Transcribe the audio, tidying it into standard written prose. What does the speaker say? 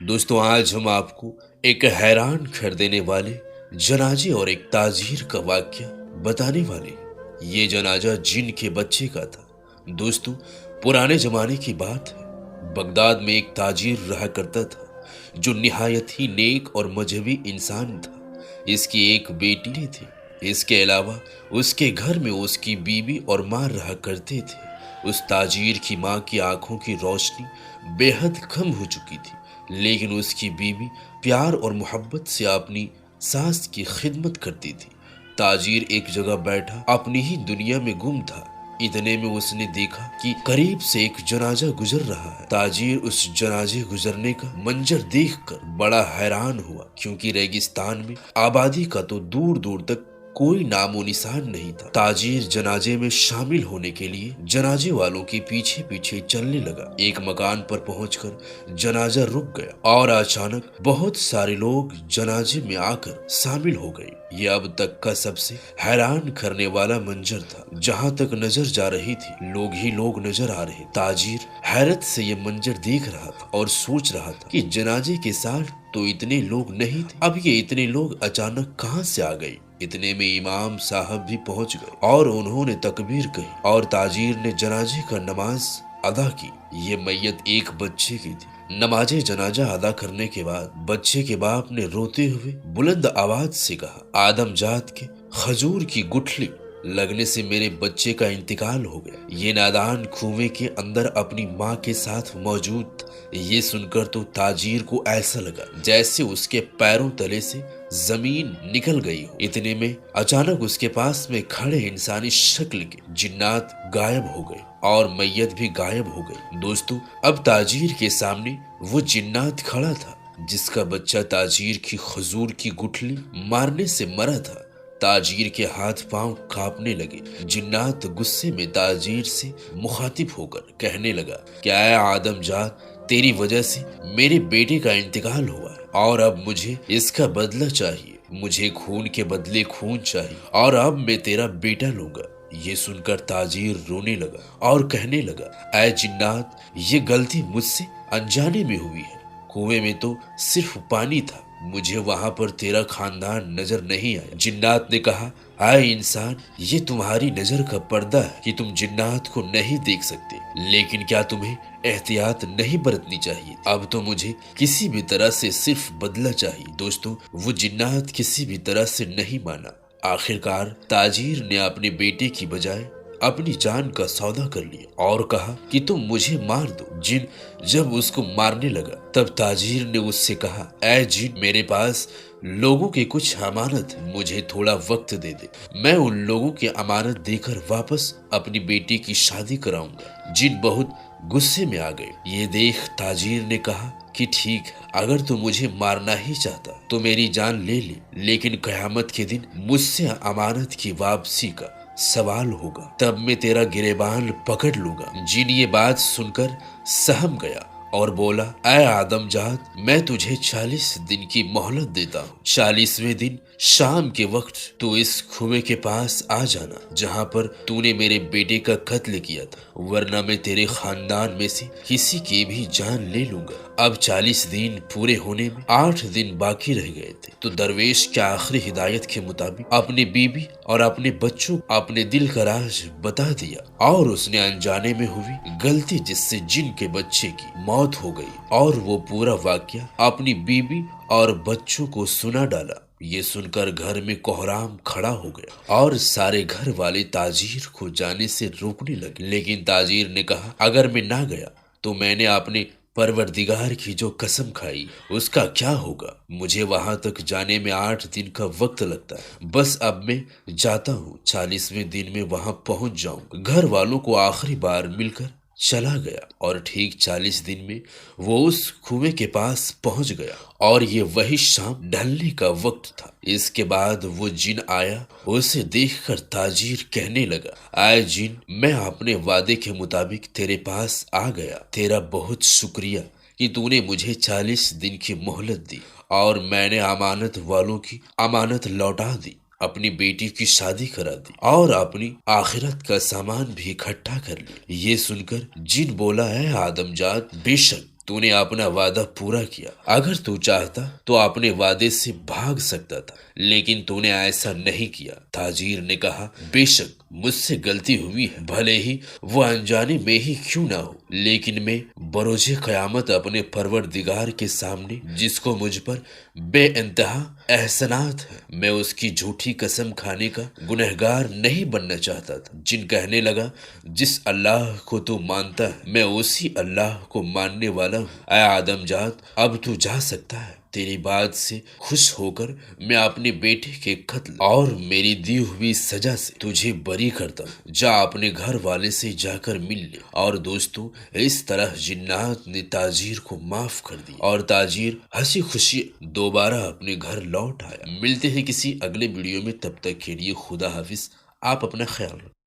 دوستوں آج ہم آپ کو ایک حیران کر دینے والے جنازے اور ایک تاجیر کا واقعہ بتانے والے ہیں۔ یہ جنازہ جن کے بچے کا تھا۔ دوستوں پرانے زمانے کی بات ہے، بغداد میں ایک تاجر رہا کرتا تھا جو نہایت ہی نیک اور مذہبی انسان تھا۔ اس کی ایک بیٹی تھی، اس کے علاوہ اس کے گھر میں اس کی بیوی اور ماں رہا کرتے تھے۔ اس تاجر کی ماں کی آنکھوں کی روشنی بے حد کم ہو چکی تھی، لیکن اس کی بیوی پیار اور محبت سے اپنی ساس کی خدمت کرتی تھی۔ تاجر ایک جگہ بیٹھا اپنی ہی دنیا میں گم تھا، اتنے میں اس نے دیکھا کہ قریب سے ایک جنازہ گزر رہا ہے۔ تاجر اس جنازے گزرنے کا منظر دیکھ کر بڑا حیران ہوا، کیونکہ ریگستان میں آبادی کا تو دور دور تک کوئی نام و نشان نہیں تھا۔ تاجر جنازے میں شامل ہونے کے لیے جنازے والوں کے پیچھے پیچھے چلنے لگا۔ ایک مکان پر پہنچ کر جنازہ رک گیا اور اچانک بہت سارے لوگ جنازے میں آ کر شامل ہو گئے۔ یہ اب تک کا سب سے حیران کرنے والا منظر تھا۔ جہاں تک نظر جا رہی تھی لوگ ہی لوگ نظر آ رہے۔ تاجر حیرت سے یہ منظر دیکھ رہا تھا اور سوچ رہا تھا کہ جنازے کے ساتھ تو اتنے لوگ نہیں تھے، اب یہ اتنے لوگ اچانک کہاں سے آ گئے۔ اتنے میں امام صاحب بھی پہنچ گئے اور انہوں نے تکبیر کہی اور تاجر نے جنازے کا نماز ادا کی۔ یہ میت ایک بچے کی تھی۔ نماز جنازہ ادا کرنے کے بعد بچے کے باپ نے روتے ہوئے بلند آواز سے کہا، آدم جات کے کھجور کی گٹھلی لگنے سے میرے بچے کا انتقال ہو گیا۔ یہ نادان کنویں کے اندر اپنی ماں کے ساتھ موجود تھا۔ یہ سن کر تو تاجر کو ایسا لگا جیسے اس کے پیروں تلے سے زمین نکل گئی ہو۔ اتنے میں اچانک اس کے پاس میں کھڑے انسانی شکل کے جنات غائب ہو گئے اور میت بھی غائب ہو گئی۔ دوستو اب تاجر کے سامنے وہ جنات کھڑا تھا جس کا بچہ تاجر کی کھجور کی گٹھلی مارنے سے مرا تھا۔ تاجر کے ہاتھ پاؤں کانپنے لگے۔ جنات غصے میں تاجر سے مخاطب ہو کر کہنے لگا، کیا اے آدم جات، تیری وجہ سے میرے بیٹے کا انتقال ہوا ہے اور اب مجھے اس کا بدلہ چاہیے۔ مجھے خون کے بدلے خون چاہیے اور اب میں تیرا بیٹا لوں گا۔ یہ سن کر تاجر رونے لگا اور کہنے لگا، اے جنات، یہ غلطی مجھ سے انجانے میں ہوئی ہے۔ کنویں میں تو صرف پانی تھا، مجھے وہاں پر تیرا خاندان نظر نہیں آیا۔ جنات نے کہا، اے انسان، یہ تمہاری نظر کا پردہ ہے کہ تم جنات کو نہیں دیکھ سکتے، لیکن کیا تمہیں احتیاط نہیں برتنی چاہیے؟ اب تو مجھے کسی بھی طرح سے صرف بدلہ چاہیے۔ دوستو وہ جنات کسی بھی طرح سے نہیں مانا۔ آخرکار تاجر نے اپنے بیٹے کی بجائے اپنی جان کا سودا کر لیا اور کہا کہ تم مجھے مار دو۔ جن جب اس کو مارنے لگا تب تاجر نے اس سے کہا، اے جن، میرے پاس لوگوں کی کچھ امانت ہے، مجھے تھوڑا وقت دے دے، میں ان لوگوں کی امانت دے کر واپس اپنی بیٹی کی شادی کراؤں گا۔ جن بہت غصے میں آ گئے۔ یہ دیکھ تاجر نے کہا کہ ٹھیک ہے، اگر تو مجھے مارنا ہی چاہتا تو میری جان لے لے، لیکن قیامت کے دن مجھ سے امانت کی واپسی کا سوال ہوگا، تب میں تیرا گریبان پکڑ لوں گا۔ جن یہ بات سن کر سہم گیا اور بولا، اے آدم جات، میں تجھے 40 دن کی مہلت دیتا ہوں۔ 40ویں دن شام کے وقت تو اس کنویں کے پاس آ جانا جہاں پر تو نے میرے بیٹے کا قتل کیا تھا، ورنہ میں تیرے خاندان میں سے کسی کی بھی جان لے لوں گا۔ اب 40 دن پورے ہونے میں 8 دن باقی رہ گئے تھے، تو درویش کے آخری ہدایت کے مطابق اپنی بیوی اور اپنے بچوں کو اپنے دل کا راز بتا دیا، اور اس نے انجانے میں ہوئی غلطی جس سے جن کے بچے کی موت ہو گئی اور وہ پورا واقعہ اپنی بیوی اور بچوں کو سنا ڈالا۔ یہ سن کر گھر میں کوہرام کھڑا ہو گیا اور سارے گھر والے تاجر کو جانے سے روکنے لگے، لیکن تاجر نے کہا، اگر میں نہ گیا تو میں نے اپنے پروردگار کی جو قسم کھائی اس کا کیا ہوگا؟ مجھے وہاں تک جانے میں 8 دن کا وقت لگتا ہے، بس اب میں جاتا ہوں، 40ویں دن میں وہاں پہنچ جاؤں گا۔ گھر والوں کو آخری بار مل کر چلا گیا اور ٹھیک 40 دن میں وہ اس کنویں کے پاس پہنچ گیا اور یہ وہی شام ڈھلنے کا وقت تھا۔ اس کے بعد وہ جن آیا، اسے دیکھ کر تاجر کہنے لگا، اے جن، میں اپنے وعدے کے مطابق تیرے پاس آ گیا، تیرا بہت شکریہ کہ تو نے مجھے 40 دن کی مہلت دی اور میں نے امانت والوں کی امانت لوٹا دی، اپنی بیٹی کی شادی کرا دی اور اپنی آخرت کا سامان بھی اکٹھا کر لیا۔ یہ سن کر جن بولا، اے آدم جات، بے شک تو نے اپنا وعدہ پورا کیا۔ اگر تو چاہتا تو اپنے وعدے سے بھاگ سکتا تھا، لیکن تو نے ایسا نہیں کیا۔ تاجر نے کہا، بے شک مجھ سے غلطی ہوئی ہے، بھلے ہی وہ انجانے میں ہی کیوں نہ ہو، لیکن میں بروز قیامت اپنے پروردگار کے سامنے، جس کو مجھ پر بے انتہا احسانات ہے، میں اس کی جھوٹی قسم کھانے کا گنہگار نہیں بننا چاہتا تھا۔ جن کہنے لگا، جس اللہ کو تو مانتا ہے میں اسی اللہ کو ماننے والا ہوں۔ اے آدم جات، اب تو جا سکتا ہے۔ تیری بات سے خوش ہو کر میں اپنے بیٹے کے قتل اور میری دی ہوئی سزا سے تجھے بری کرتا ہوں۔ جا اپنے گھر والے سے جا کر مل لے۔ اور دوستو، اس طرح جنات نے تاجر کو معاف کر دیا اور تاجر ہنسی خوشی دوبارہ اپنے گھر لوٹ آیا۔ ملتے ہیں کسی اگلے ویڈیو میں، تب تک کے لیے خدا حافظ۔ آپ اپنا خیال رکھیں۔